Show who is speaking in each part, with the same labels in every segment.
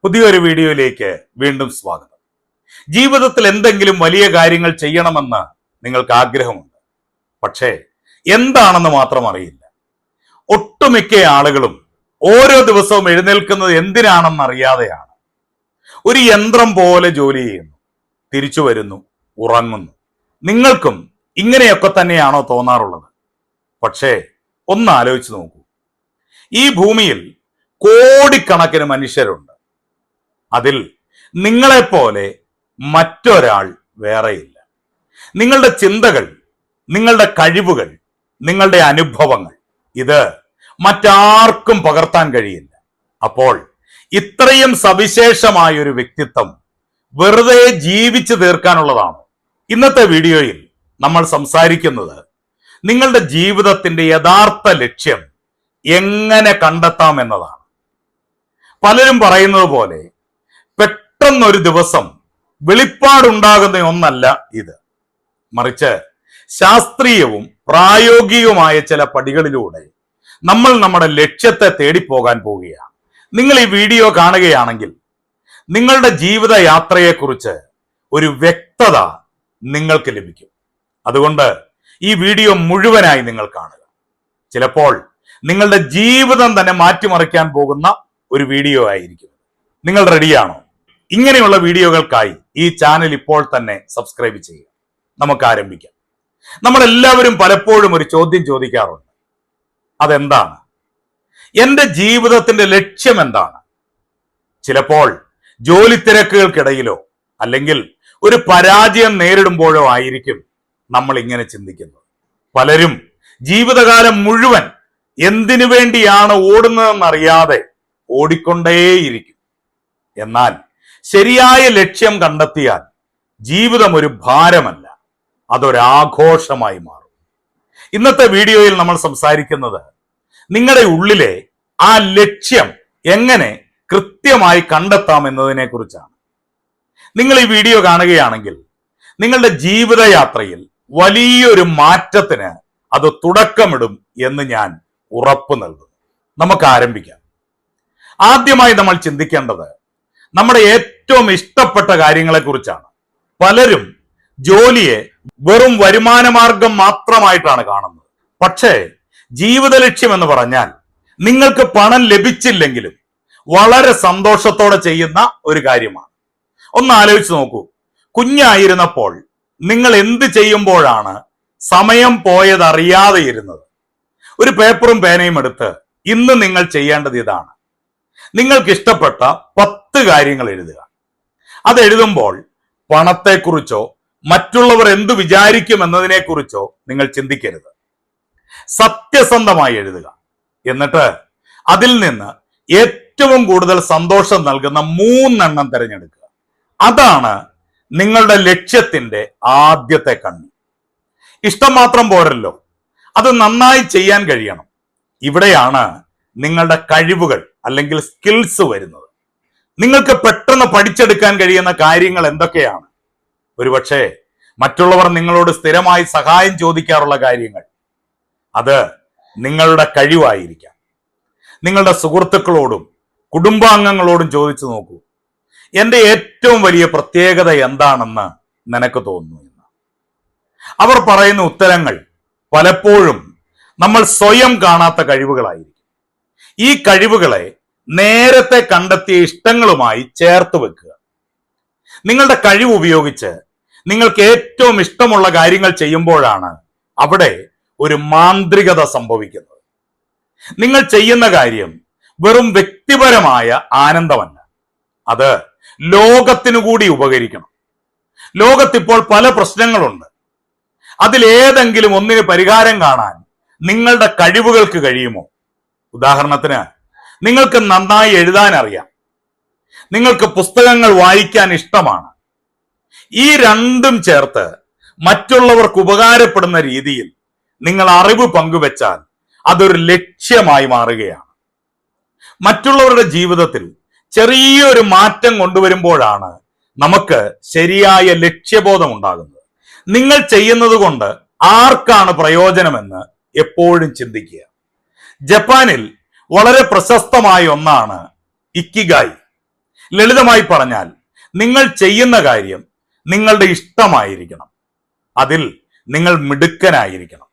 Speaker 1: പുതിയൊരു വീഡിയോയിലേക്ക് വീണ്ടും സ്വാഗതം. ജീവിതത്തിൽ എന്തെങ്കിലും വലിയ കാര്യങ്ങൾ ചെയ്യണമെന്ന് നിങ്ങൾക്ക് ആഗ്രഹമുണ്ട്. പക്ഷേ എന്താണെന്ന് മാത്രം അറിയില്ല. ഒട്ടുമിക്ക ആളുകളും ഓരോ ദിവസവും എഴുന്നേൽക്കുന്നത് എന്തിനാണെന്ന് അറിയാതെയാണ്. ഒരു യന്ത്രം പോലെ ജോലി ചെയ്യുന്നു, തിരിച്ചു വരുന്നു, ഉറങ്ങുന്നു. നിങ്ങൾക്കും ഇങ്ങനെയൊക്കെ തന്നെയാണോ തോന്നാറുള്ളത്? പക്ഷേ ഒന്ന് ആലോചിച്ച് നോക്കൂ. ഈ ഭൂമിയിൽ കോടിക്കണക്കിന് മനുഷ്യരുണ്ട്. അതിൽ നിങ്ങളെപ്പോലെ മറ്റൊരാൾ വേറെയില്ല. നിങ്ങളുടെ ചിന്തകൾ, നിങ്ങളുടെ കഴിവുകൾ, നിങ്ങളുടെ അനുഭവങ്ങൾ ഇത് മറ്റാർക്കും പകർത്താൻ കഴിയില്ല. അപ്പോൾ ഇത്രയും സവിശേഷമായ ഒരു വ്യക്തിത്വം വെറുതെ ജീവിച്ചു തീർക്കാനുള്ളതാണ്. ഇന്നത്തെ വീഡിയോയിൽ നമ്മൾ സംസാരിക്കുന്നത് നിങ്ങളുടെ ജീവിതത്തിന്റെ യഥാർത്ഥ ലക്ഷ്യം എങ്ങനെ കണ്ടെത്താം എന്നതാണ്. പലരും പറയുന്നത് പോലെ പെട്ടെന്നൊരു ദിവസം വെളിപ്പാടുണ്ടാകുന്ന ഒന്നല്ല ഇത്. മറിച്ച് ശാസ്ത്രീയവും പ്രായോഗികവുമായ ചില പടികളിലൂടെ നമ്മൾ നമ്മുടെ ലക്ഷ്യത്തെ തേടിപ്പോകാൻ പോവുകയാണ്. നിങ്ങൾ ഈ വീഡിയോ കാണുകയാണെങ്കിൽ നിങ്ങളുടെ ജീവിതയാത്രയെക്കുറിച്ച് ഒരു വ്യക്തത നിങ്ങൾക്ക് ലഭിക്കും. അതുകൊണ്ട് ഈ വീഡിയോ മുഴുവനായി നിങ്ങൾ കാണുക. ചിലപ്പോൾ നിങ്ങളുടെ ജീവിതം തന്നെ മാറ്റിമറിക്കാൻ പോകുന്ന ഒരു വീഡിയോ ആയിരിക്കും. നിങ്ങൾ റെഡിയാണോ? ഇങ്ങനെയുള്ള വീഡിയോകൾക്കായി ഈ ചാനൽ ഇപ്പോൾ തന്നെ സബ്സ്ക്രൈബ് ചെയ്യുക. നമുക്ക് ആരംഭിക്കാം. നമ്മളെല്ലാവരും പലപ്പോഴും ഒരു ചോദ്യം ചോദിക്കാറുണ്ട്. അതെന്താണ്? എന്റെ ജീവിതത്തിന്റെ ലക്ഷ്യം എന്താണ്? ചിലപ്പോൾ ജോലി തിരക്കുകൾക്കിടയിലോ അല്ലെങ്കിൽ ഒരു പരാജയം നേരിടുമ്പോഴോ ആയിരിക്കും നമ്മൾ ഇങ്ങനെ ചിന്തിക്കുന്നത്. പലരും ജീവിതകാലം മുഴുവൻ എന്തിനു വേണ്ടിയാണ് ഓടുന്നതെന്നറിയാതെ ഓടിക്കൊണ്ടേയിരിക്കും. എന്നാൽ ശരിയായ ലക്ഷ്യം കണ്ടെത്തിയാൽ ജീവിതം ഒരു ഭാരമല്ല, അതൊരാഘോഷമായി മാറും. ഇന്നത്തെ വീഡിയോയിൽ നമ്മൾ സംസാരിക്കുന്നത് നിങ്ങളുടെ ഉള്ളിലെ ആ ലക്ഷ്യം എങ്ങനെ കൃത്യമായി കണ്ടെത്താം എന്നതിനെ കുറിച്ചാണ്. നിങ്ങൾ ഈ വീഡിയോ കാണുകയാണെങ്കിൽ നിങ്ങളുടെ ജീവിതയാത്രയിൽ വലിയൊരു മാറ്റത്തിന് അത് തുടക്കമിടും എന്ന് ഞാൻ ഉറപ്പ് നൽകുന്നു. നമുക്ക് ആരംഭിക്കാം. ആദ്യമായി നമ്മൾ ചിന്തിക്കേണ്ടത് നമ്മുടെ ഏറ്റവും ഇഷ്ടപ്പെട്ട കാര്യങ്ങളെ കുറിച്ചാണ്. പലരും ജോലിയെ വെറും വരുമാന മാർഗം മാത്രമായിട്ടാണ് കാണുന്നത്. പക്ഷേ ജീവിത ലക്ഷ്യം എന്ന് പറഞ്ഞാൽ നിങ്ങൾക്ക് പണം ലഭിച്ചില്ലെങ്കിലും വളരെ സന്തോഷത്തോടെ ചെയ്യുന്ന ഒരു കാര്യമാണ്. ഒന്ന് ആലോചിച്ച് നോക്കൂ. കുഞ്ഞായിരുന്നപ്പോൾ നിങ്ങൾ എന്ത് ചെയ്യുമ്പോഴാണ് സമയം പോയതറിയാതെ ഇരുന്നത്? ഒരു പേപ്പറും പേനയും എടുത്ത് ഇന്ന് നിങ്ങൾ ചെയ്യേണ്ടത് ഇതാണ്. നിങ്ങൾക്ക് ഇഷ്ടപ്പെട്ട 10 കാര്യങ്ങൾ എഴുതുക. അതെഴുതുമ്പോൾ പണത്തെക്കുറിച്ചോ മറ്റുള്ളവർ എന്തു വിചാരിക്കും എന്നതിനെക്കുറിച്ചോ നിങ്ങൾ ചിന്തിക്കരുത്. സത്യസന്ധമായി എഴുതുക. എന്നിട്ട് അതിൽ നിന്ന് ഏറ്റവും കൂടുതൽ സന്തോഷം നൽകുന്ന 3 എണ്ണം തിരഞ്ഞെടുക്കുക. അതാണ് നിങ്ങളുടെ ലക്ഷ്യത്തിന്റെ ആദ്യത്തെ കണ്ണി. ഇഷ്ടം മാത്രം പോരല്ലോ, അത് നന്നായി ചെയ്യാൻ കഴിയണം. ഇവിടെയാണ് നിങ്ങളുടെ കഴിവുകൾ അല്ലെങ്കിൽ സ്കിൽസ് വരുന്നത്. നിങ്ങൾക്ക് പെട്ടെന്ന് പഠിച്ചെടുക്കാൻ കഴിയുന്ന കാര്യങ്ങൾ എന്തൊക്കെയാണ്? ഒരുപക്ഷെ മറ്റുള്ളവർ നിങ്ങളോട് സ്ഥിരമായി സഹായം ചോദിക്കാറുള്ള കാര്യങ്ങൾ. അത് നിങ്ങളുടെ കഴിവായിരിക്കാം. നിങ്ങളുടെ സുഹൃത്തുക്കളോടും കുടുംബാംഗങ്ങളോടും ചോദിച്ചു നോക്കൂ, എന്റെ ഏറ്റവും വലിയ പ്രത്യേകത എന്താണെന്ന് നിനക്ക് തോന്നുന്നു എന്ന്. അവർ പറയുന്ന ഉത്തരങ്ങൾ പലപ്പോഴും നമ്മൾ സ്വയം കാണാത്ത കഴിവുകളായിരിക്കും. ഈ കഴിവുകളെ നേരത്തെ കണ്ടെത്തിയ ഇഷ്ടങ്ങളുമായി ചേർത്ത് വെക്കുക. നിങ്ങളുടെ കഴിവ് ഉപയോഗിച്ച് നിങ്ങൾക്ക് ഏറ്റവും ഇഷ്ടമുള്ള കാര്യങ്ങൾ ചെയ്യുമ്പോഴാണ് അവിടെ ഒരു മാന്ത്രികത സംഭവിക്കുന്നത്. നിങ്ങൾ ചെയ്യുന്ന കാര്യം വെറും വ്യക്തിപരമായ ആനന്ദമല്ല, അത് ലോകത്തിനു കൂടി ഉപകരിക്കണം. ലോകത്തിപ്പോൾ പല പ്രശ്നങ്ങളുണ്ട്. അതിലേതെങ്കിലും ഒന്നിന് പരിഹാരം കാണാൻ നിങ്ങളുടെ കഴിവുകൾക്ക് കഴിയുമോ? ഉദാഹരണത്തിന്, നിങ്ങൾക്ക് നന്നായി എഴുതാൻ അറിയാം, നിങ്ങൾക്ക് പുസ്തകങ്ങൾ വായിക്കാൻ ഇഷ്ടമാണ്. ഈ രണ്ടും ചേർത്ത് മറ്റുള്ളവർക്ക് ഉപകാരപ്പെടുന്ന രീതിയിൽ നിങ്ങൾ അറിവ് പങ്കുവെച്ചാൽ അതൊരു ലക്ഷ്യമായി മാറുകയാണ്. മറ്റുള്ളവരുടെ ജീവിതത്തിൽ ചെറിയൊരു മാറ്റം കൊണ്ടുവരുമ്പോഴാണ് നമുക്ക് ശരിയായ ലക്ഷ്യബോധം ഉണ്ടാകുന്നത്. നിങ്ങൾ ചെയ്യുന്നത് കൊണ്ട് ആർക്കാണ് പ്രയോജനമെന്ന് എപ്പോഴും ചിന്തിക്കുക. ജപ്പാനിൽ വളരെ പ്രശസ്തമായ ഒന്നാണ് ഇക്കിഗായി. ലളിതമായി പറഞ്ഞാൽ നിങ്ങൾ ചെയ്യുന്ന കാര്യം നിങ്ങളുടെ ഇഷ്ടമായിരിക്കണം. അതിൽ നിങ്ങൾ മിടുക്കനായിരിക്കണം.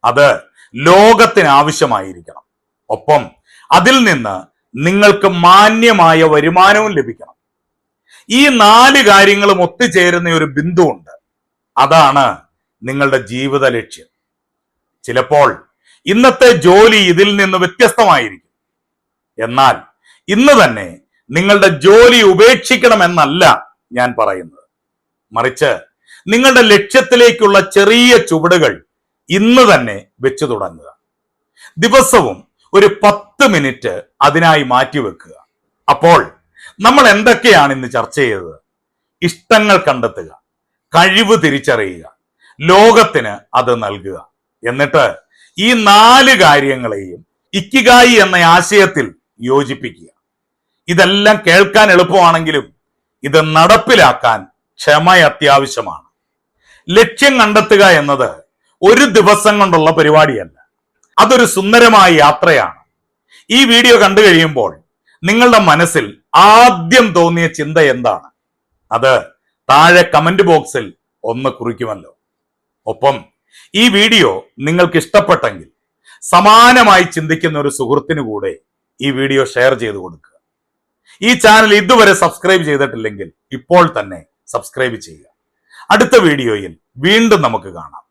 Speaker 1: അത് ലോകത്തിന് ആവശ്യമായിരിക്കണം. ഒപ്പം അതിൽ നിന്ന് നിങ്ങൾക്ക് മാന്യമായ വരുമാനവും ലഭിക്കണം. ഈ 4 കാര്യങ്ങളും ഒത്തുചേരുന്ന ഒരു ബിന്ദുവുണ്ട്. അതാണ് നിങ്ങളുടെ ജീവിത ലക്ഷ്യം. ചിലപ്പോൾ ഇന്നത്തെ ജോലി ഇതിൽ നിന്ന് വ്യത്യസ്തമായിരിക്കും. എന്നാൽ ഇന്ന് തന്നെ നിങ്ങളുടെ ജോലി ഉപേക്ഷിക്കണമെന്നല്ല ഞാൻ പറയുന്നത്. മറിച്ച് നിങ്ങളുടെ ലക്ഷ്യത്തിലേക്കുള്ള ചെറിയ ചുവടുകൾ ഇന്ന് തന്നെ വെച്ചു തുടങ്ങുക. ദിവസവും ഒരു 10 മിനിറ്റ് അതിനായി മാറ്റിവെക്കുക. അപ്പോൾ നമ്മൾ എന്തൊക്കെയാണ് ഇന്ന് ചർച്ച ചെയ്തത്? ഇഷ്ടങ്ങൾ കണ്ടെത്തുക, കഴിവ് തിരിച്ചറിയുക, ലോകത്തിന് അത് നൽകുക. എന്നിട്ട് ഈ 4 കാര്യങ്ങളെയും ഇക്കിഗായി എന്ന ആശയത്തിൽ യോജിപ്പിക്കുക. ഇതെല്ലാം കേൾക്കാൻ എളുപ്പമാണെങ്കിലും ഇത് നടപ്പിലാക്കാൻ ക്ഷമ അത്യാവശ്യമാണ്. ലക്ഷ്യം കണ്ടെത്തുക എന്നത് ഒരു ദിവസം കൊണ്ടുള്ള പരിപാടിയല്ല. അതൊരു സുന്ദരമായ യാത്രയാണ്. ഈ വീഡിയോ കണ്ടു കഴിയുമ്പോൾ നിങ്ങളുടെ മനസ്സിൽ ആദ്യം തോന്നിയ ചിന്ത എന്താണ്? അത് താഴെ കമന്റ് ബോക്സിൽ ഒന്ന് കുറിക്കുമല്ലോ. ഒപ്പം ഈ വീഡിയോ നിങ്ങൾക്ക് ഇഷ്ടപ്പെട്ടെങ്കിൽ സമാനമായി ചിന്തിക്കുന്ന ഒരു സുഹൃത്തിനു കൂടെ ഈ വീഡിയോ ഷെയർ ചെയ്ത് കൊടുക്കുക. ഈ ചാനൽ ഇതുവരെ സബ്സ്ക്രൈബ് ചെയ്തിട്ടില്ലെങ്കിൽ ഇപ്പോൾ തന്നെ സബ്സ്ക്രൈബ് ചെയ്യുക. അടുത്ത വീഡിയോയിൽ വീണ്ടും നമുക്ക് കാണാം.